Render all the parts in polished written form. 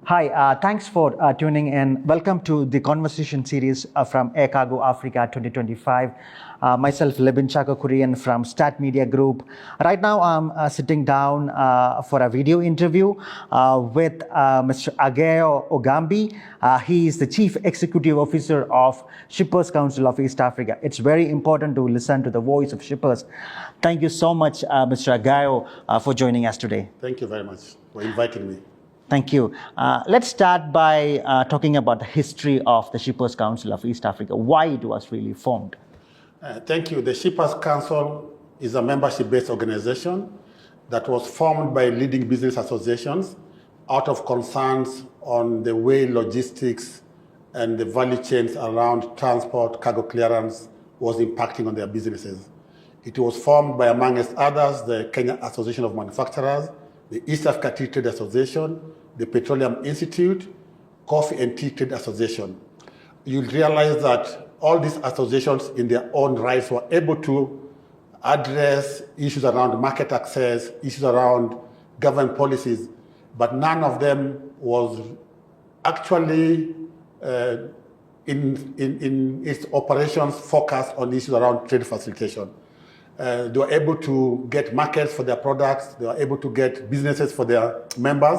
Hi, thanks for tuning in. Welcome to the conversation series from Agayo Africa 2025. Myself, Lebin Chako Korean from Stat Media Group. Right now, I'm sitting down for a video interview with Mr. Agayo Ogambi. He is the Chief Executive Officer of Shippers Council of East Africa. It's very important to listen to the voice of shippers. Thank you so much, Mr. Agayo, for joining us today. Thank you very much for inviting me. Thank you. Let's start by talking about the history of the Shippers Council of East Africa, why it was really formed. Thank you. The Shippers Council is a membership-based organization that was formed by leading business associations out of concerns on the way logistics and the value chains around transport, cargo clearance was impacting on their businesses. It was formed by, amongst others, the Kenya Association of Manufacturers, the East Africa Tea Trade Association, the Petroleum Institute, Coffee and Tea Trade Association. You'll realize that all these associations in their own rights were able to address issues around market access, issues around government policies, but none of them was actually in its operations focused on issues around trade facilitation. They were able to get markets for their products, they were able to get businesses for their members,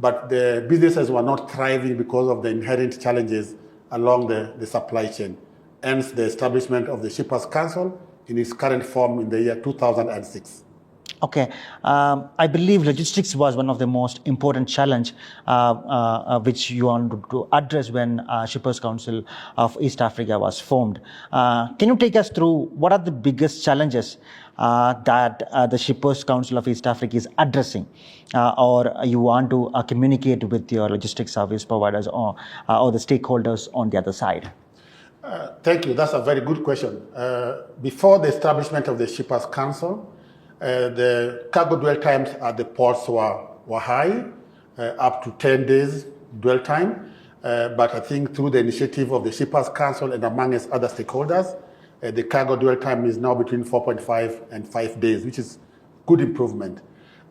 but the businesses were not thriving because of the inherent challenges along the supply chain. Hence the establishment of the Shippers Council in its current form in the year 2006. Okay, I believe logistics was one of the most important challenge which you wanted to address when Shippers Council of East Africa was formed. Can you take us through what are the biggest challenges that the Shippers Council of East Africa is addressing, or you want to communicate with your logistics service providers or the stakeholders on the other side? Thank you. That's a very good question. Before the establishment of the Shippers Council, the cargo dwell times at the ports were high, up to 10 days dwell time. But I think through the initiative of the Shippers Council and amongst other stakeholders, the cargo dwell time is now between 4.5 and 5 days, which is good improvement.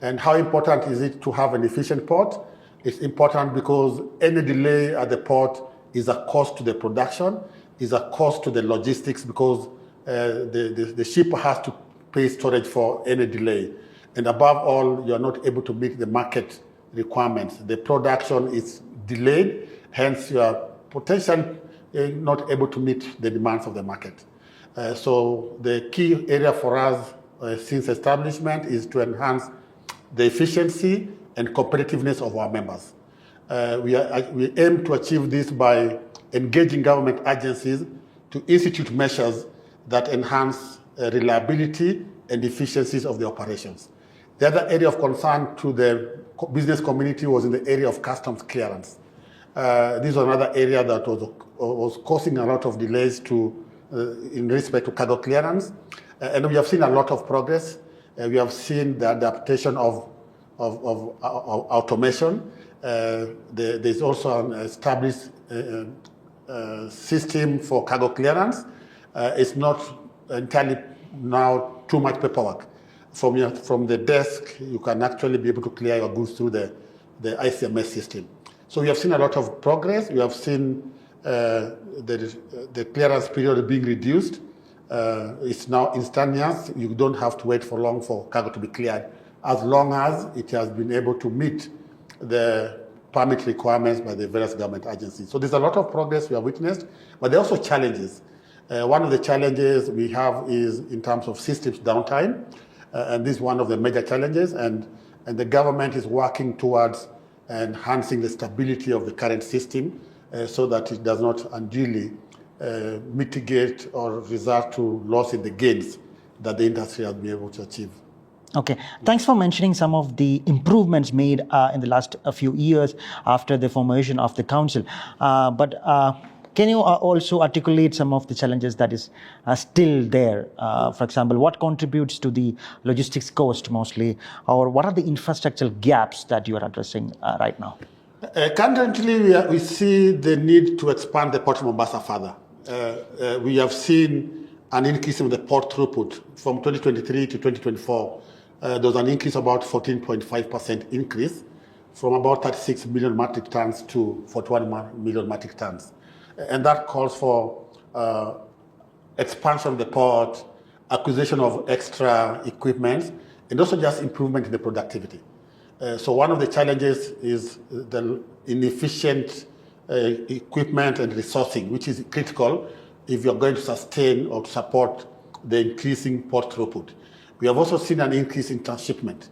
And how important is it to have an efficient port? It's important because any delay at the port is a cost to the production, is a cost to the logistics because the ship has to pay storage for any delay. And above all, you're not able to meet the market requirements. The production is delayed, hence you are potentially not able to meet the demands of the market. So the key area for us since establishment is to enhance the efficiency and competitiveness of our members. We aim to achieve this by engaging government agencies to institute measures that enhance reliability and efficiencies of the operations. The other area of concern to the business community was in the area of customs clearance. This was another area that was causing a lot of delays in respect to cargo clearance. And we have seen a lot of progress. We have seen the adaptation of automation. There's also an established system for cargo clearance. It's not entirely now too much paperwork. From the desk, you can actually be able to clear your goods through the ICMS system. So we have seen a lot of progress. We have seen the clearance period being reduced. It's now instantaneous. You don't have to wait for long for cargo to be cleared, as long as it has been able to meet the permit requirements by the various government agencies. So there's a lot of progress we have witnessed, but there are also challenges. One of the challenges we have is in terms of systems downtime, and this is one of the major challenges, and the government is working towards enhancing the stability of the current system so that it does not unduly mitigate or result to loss in the gains that the industry has been able to achieve. Okay, thanks for mentioning some of the improvements made in the last few years after the formation of the council. But can you also articulate some of the challenges that is still there? For example, what contributes to the logistics cost mostly, or what are the infrastructural gaps that you are addressing right now? Currently, we see the need to expand the Port of Mombasa further. We have seen an increase in the port throughput from 2023 to 2024. There was an increase about 14.5% increase from about 36 million metric tons to 41 million metric tons. And that calls for expansion of the port, acquisition of extra equipment, and also just improvement in the productivity. So one of the challenges is the inefficient equipment and resourcing, which is critical if you're going to sustain or support the increasing port throughput. We have also seen an increase in transshipment,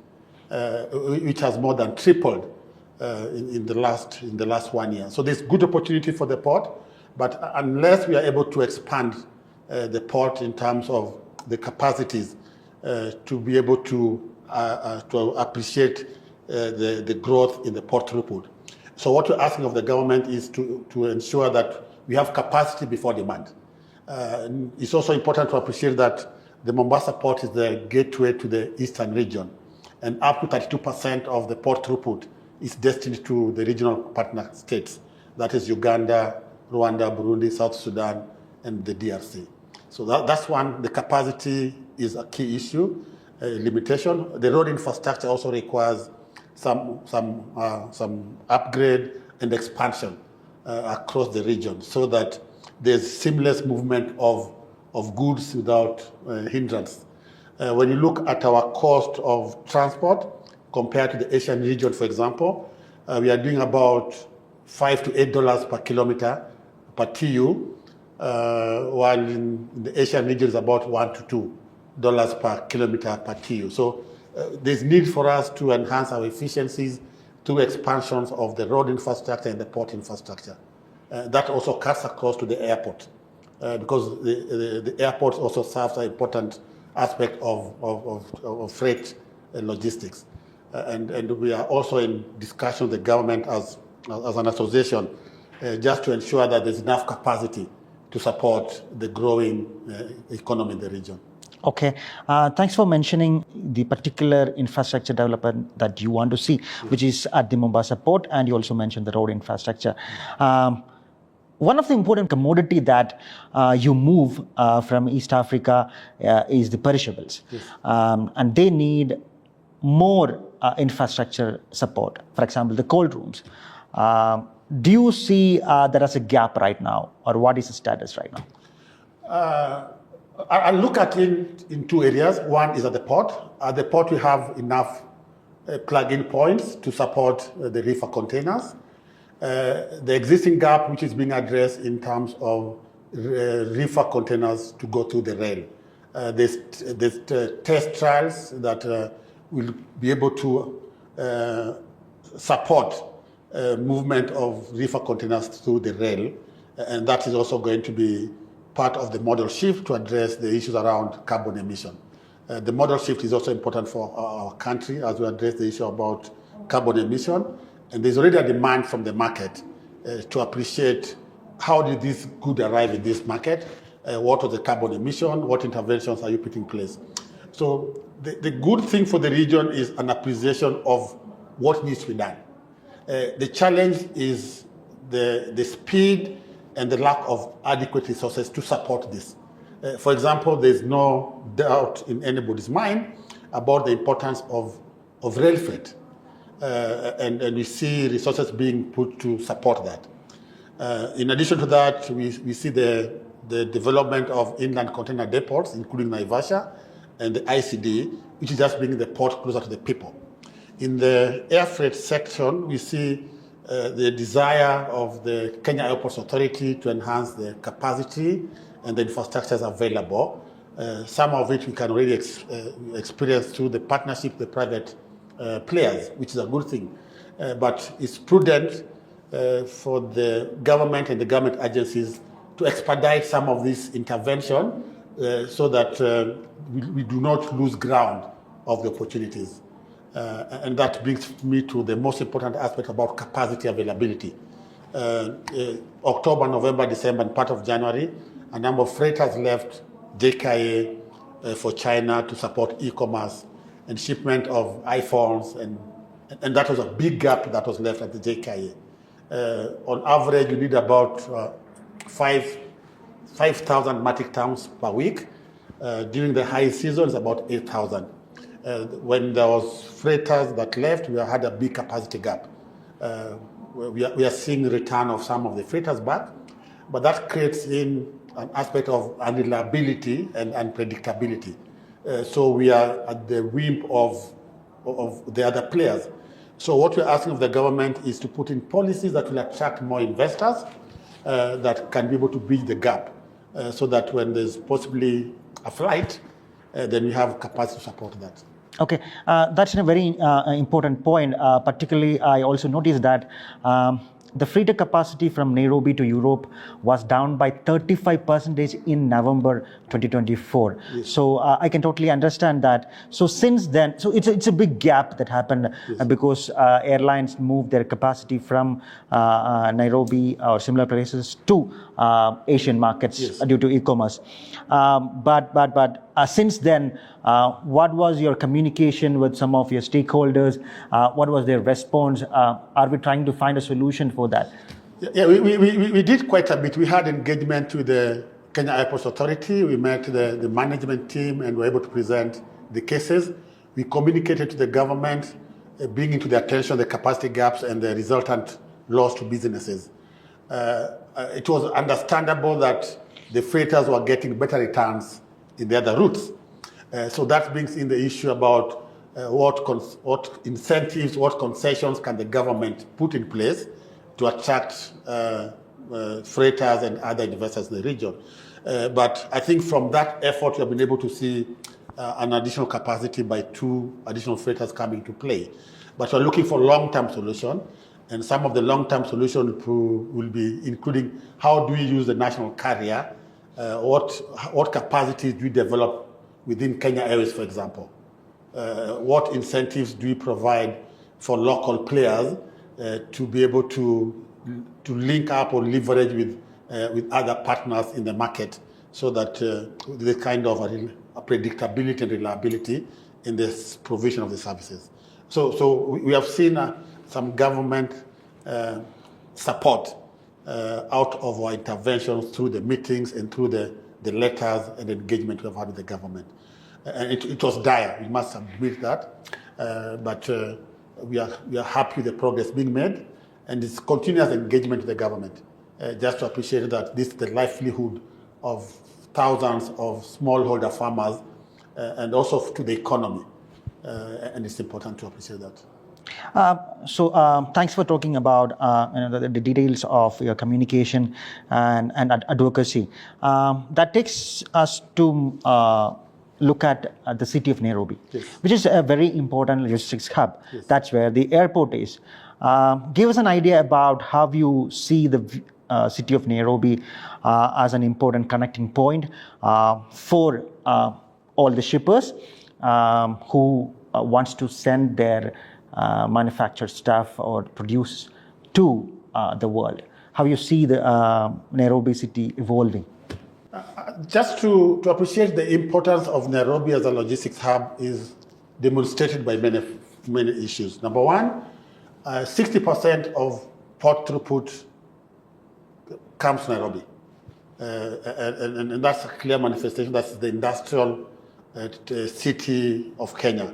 which has more than tripled in the last 1 year. So there's good opportunity for the port, but unless we are able to expand the port in terms of the capacities to be able to appreciate the growth in the port throughput. So what we're asking of the government is to ensure that we have capacity before demand. It's also important to appreciate that the Mombasa port is the gateway to the eastern region, and up to 32% of the port throughput is destined to the regional partner states. That is Uganda, Rwanda, Burundi, South Sudan, and the DRC. So that's one. The capacity is a key issue, limitation. The road infrastructure also requires some upgrade and expansion across the region so that there's seamless movement of goods without hindrance. When you look at our cost of transport compared to the Asian region, for example, we are doing about $5 to $8 per kilometer per TU, while in the Asian region is about $1 to $2 per kilometer per TU. So there's need for us to enhance our efficiencies through expansions of the road infrastructure and the port infrastructure. That also cuts across to the airport, because the airport also serves an important aspect of freight logistics. And we are also in discussion with the government as an association just to ensure that there's enough capacity to support the growing economy in the region. Okay, thanks for mentioning the particular infrastructure development that you want to see, which is at the Mombasa port, and you also mentioned the road infrastructure. One of the important commodity that you move from East Africa is the perishables. Yes. And they need more infrastructure support. For example, the cold rooms. Do you see there is a gap right now, or what is the status right now? I look at it in two areas. One is at the port. At the port, we have enough plug-in points to support the reefer containers. The existing gap, which is being addressed in terms of reefer containers to go through the rail. There's test trials that will be able to support movement of reefer containers through the rail, and that is also going to be part of the model shift to address the issues around carbon emission. The model shift is also important for our country as we address the issue about carbon emission. And there's already a demand from the market to appreciate how did this good arrive in this market, what was the carbon emission, what interventions are you putting in place. So the good thing for the region is an appreciation of what needs to be done. The challenge is the speed and the lack of adequate resources to support this. For example, there's no doubt in anybody's mind about the importance of rail freight. And we see resources being put to support that. In addition to that, we see the development of inland container depots, including Naivasha, and the ICD, which is just bringing the port closer to the people. In the air freight section, we see the desire of the Kenya Airports Authority to enhance the capacity and the infrastructures available, some of which we can already experience through the partnership with the private players, which is a good thing. But it's prudent for the government and the government agencies to expedite some of this intervention so that we do not lose ground of the opportunities. And that brings me to the most important aspect about capacity availability. October, November, December, and part of January, a number of freighters left JKA for China to support e-commerce and shipment of iPhones, and that was a big gap that was left at the JKA. On average, you need about 5,000 metric tons per week. During the high season, it's about 8,000. When there was freighters that left, we had a big capacity gap. we are seeing the return of some of the freighters back, but that creates in an aspect of unreliability and unpredictability. So we are at the whim of the other players. So what we're asking of the government is to put in policies that will attract more investors that can be able to bridge the gap so that when there's possibly a flight, then we have capacity to support that. Okay, that's a very important point. Particularly, I also noticed that the freighter capacity from Nairobi to Europe was down by 35% in November 2024. Yes. So I can totally understand that. So since then, so it's a big gap that happened. Yes. Because airlines moved their capacity from Nairobi or similar places to Asian markets. Yes. Due to e-commerce. But since then, what was your communication with some of your stakeholders? What was their response? Are we trying to find a solution for that? Yeah, we did quite a bit. We had engagement with the Kenya Airports Authority. We met the management team and were able to present the cases. We communicated to the government, bringing to their attention the capacity gaps and the resultant loss to businesses. It was understandable that the freighters were getting better returns in the other routes. So that brings in the issue about what incentives, what concessions can the government put in place to attract freighters and other investors in the region. But I think from that effort, we have been able to see an additional capacity by 2 additional freighters coming to play. But we're looking for long-term solution, and some of the long-term solution will be including how do we use the national carrier, what capacities do we develop within Kenya Airways, for example? What incentives do we provide for local players to be able to link up or leverage with other partners in the market so that there's kind of a predictability and reliability in this provision of the services. So we have seen some government support out of our interventions through the meetings and through the letters and engagement we've had with the government. And it was dire, we must admit that. But we are happy with the progress being made, and it's continuous engagement with the government. Just to appreciate that this is the livelihood of thousands of smallholder farmers and also to the economy. And it's important to appreciate that. So thanks for talking about the details of your communication and advocacy. That takes us to look at the city of Nairobi, yes, which is a very important logistics hub. Yes. That's where the airport is. Give us an idea about how you see the city of Nairobi as an important connecting point for all the shippers who wants to send their manufactured stuff or produce to the world. How you see the Nairobi city evolving? Just to appreciate the importance of Nairobi as a logistics hub is demonstrated by many issues. Number one, 60% of port throughput comes to Nairobi. And that's a clear manifestation. That's the industrial city of Kenya.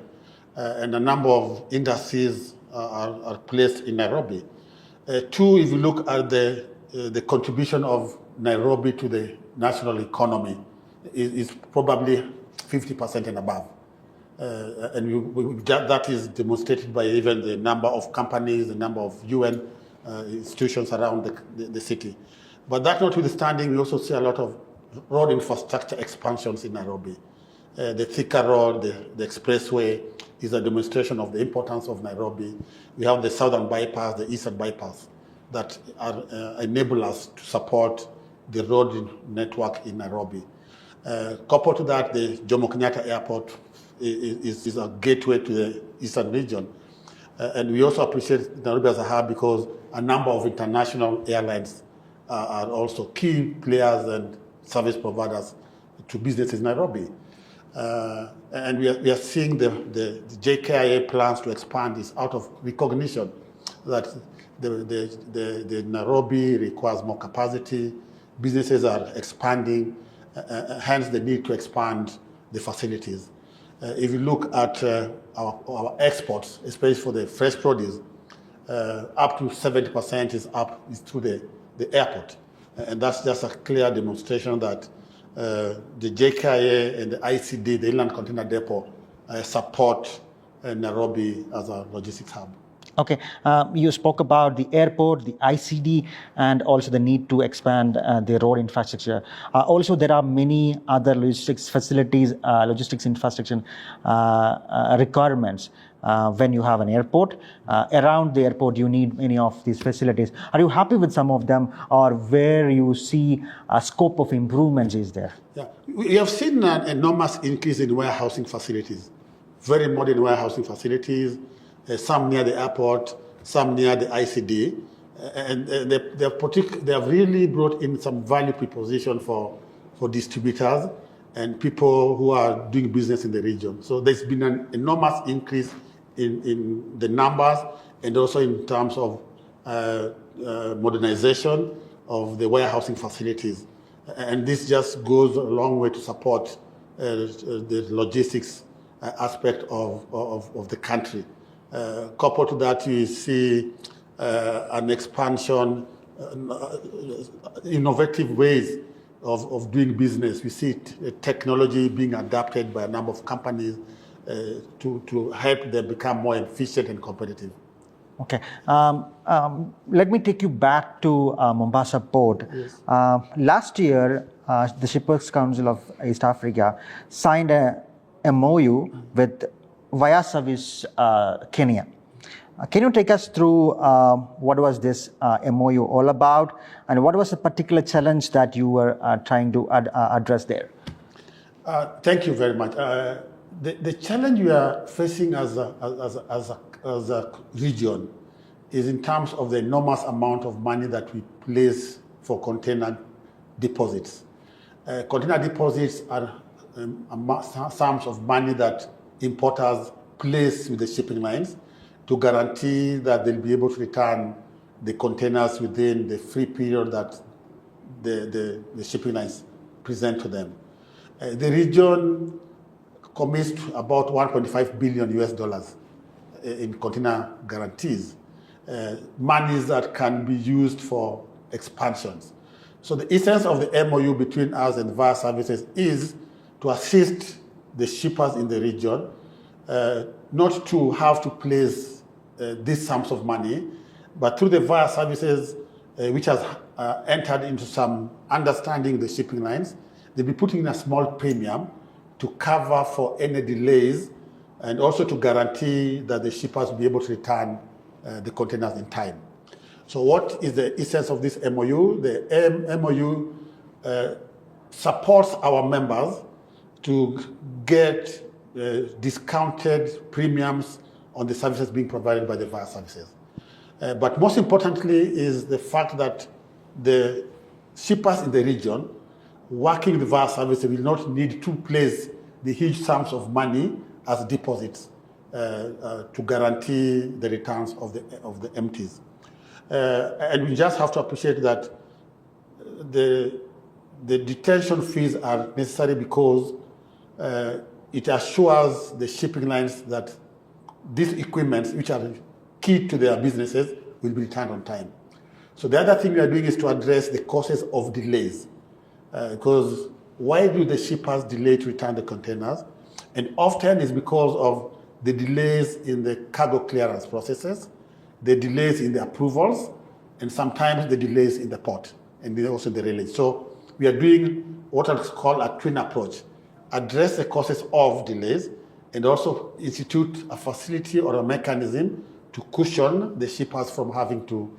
And a number of industries are placed in Nairobi. 2, if you look at the contribution of Nairobi to the national economy, is probably 50% and above. And that is demonstrated by even the number of companies, the number of UN institutions around the city. But that notwithstanding, we also see a lot of road infrastructure expansions in Nairobi. The Thika Road, the expressway is a demonstration of the importance of Nairobi. We have the southern bypass, the eastern bypass that enable us to support the road network in Nairobi. Coupled to that, the Jomo Kenyatta Airport is a gateway to the eastern region. And we also appreciate Nairobi as a hub because a number of international airlines are also key players and service providers to businesses in Nairobi. And we are seeing the JKIA plans to expand is out of recognition that the Nairobi requires more capacity. Businesses are expanding, hence the need to expand the facilities. If you look at our exports, especially for the fresh produce, up to 70% is through the airport. And that's just a clear demonstration that the JKIA and the ICD, the Inland Container Depot, support Nairobi as a logistics hub. Okay, you spoke about the airport, the ICD, and also the need to expand the road infrastructure. Also, there are many other logistics facilities, logistics infrastructure requirements. When you have an airport, around the airport, you need many of these facilities. Are you happy with some of them, or where you see a scope of improvements is there? Yeah, we have seen an enormous increase in warehousing facilities, very modern warehousing facilities. Some near the airport, some near the ICD, and they have really brought in some value proposition for distributors and people who are doing business in the region. So there's been an enormous increase in the numbers and also in terms of modernization of the warehousing facilities. And this just goes a long way to support the logistics aspect of the country. Coupled to that, you see an expansion, innovative ways of doing business. We see technology being adapted by a number of companies to help them become more efficient and competitive. Okay. Let me take you back to Mombasa Port. Yes. Last year, the Shippers Council of East Africa signed a MOU with Via Service Kenya. Can you take us through what was this MOU all about, and what was the particular challenge that you were trying to address there? Thank you very much. The challenge we are facing as a region is in terms of the enormous amount of money that we place for container deposits. Container deposits are sums of money that importers place with the shipping lines to guarantee that they'll be able to return the containers within the free period that the shipping lines present to them. The region commits to about 1.5 billion US dollars in container guarantees, monies that can be used for expansions. So the essence of the MOU between us and Via Services is to assist the shippers in the region, not to have to place these sums of money, but through the Via Services, which has entered into some understanding the shipping lines, they'll be putting in a small premium to cover for any delays and also to guarantee that the shippers will be able to return the containers in time. So what is the essence of this MOU? The MOU supports our members to get discounted premiums on the services being provided by the Via Services. But most importantly is the fact that the shippers in the region working with Via Services will not need to place the huge sums of money as deposits to guarantee the returns of the empties. And we just have to appreciate that the detention fees are necessary because it assures the shipping lines that these equipments, which are key to their businesses, will be returned on time. So the other thing we are doing is to address the causes of delays. Because why do the shippers delay to return the containers? And often it's because of the delays in the cargo clearance processes, the delays in the approvals, and sometimes the delays in the port, and also the railways. So we are doing what is called a twin approach. Address the causes of delays and also institute a facility or a mechanism to cushion the shippers from having to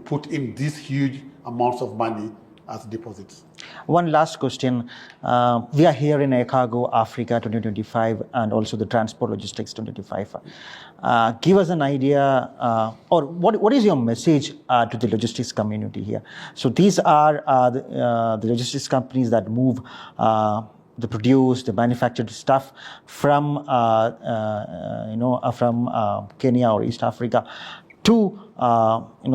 put in these huge amounts of money as deposits. One last question. We are here in Agayo Africa 2025 and also the Transport Logistics 2025. Give us an idea, or what is your message to the logistics community here? So these are the logistics companies that move the produce, the manufactured stuff from Kenya or East Africa to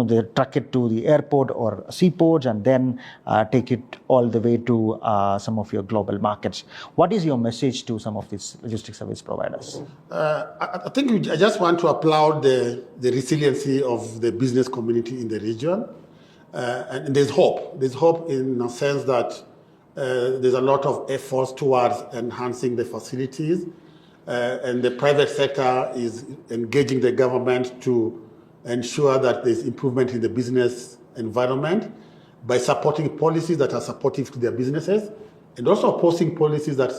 they truck it to the airport or seaports and then take it all the way to some of your global markets. What is your message to some of these logistics service providers? I think I just want to applaud the resiliency of the business community in the region. And there's hope. There's hope in a sense that there's a lot of efforts towards enhancing the facilities. And the private sector is engaging the government to ensure that there's improvement in the business environment by supporting policies that are supportive to their businesses and also opposing policies that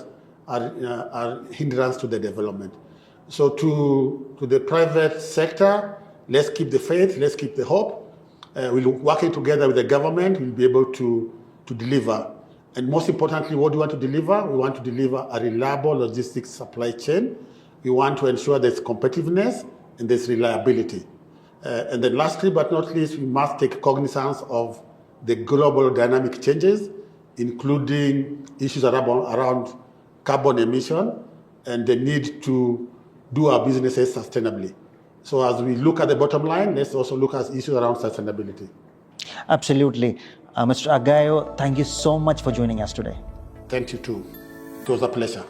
are hindrance to the development. So to the private sector, let's keep the faith, let's keep the hope. We're working together with the government, we'll be able to deliver. And most importantly, what do we want to deliver? We want to deliver a reliable logistics supply chain. We want to ensure there's competitiveness and there's reliability. And then lastly but not least, we must take cognizance of the global dynamic changes, including issues around carbon emission and the need to do our businesses sustainably. So as we look at the bottom line, let's also look at issues around sustainability. Absolutely. Mr. Agayo, thank you so much for joining us today. Thank you too. It was a pleasure.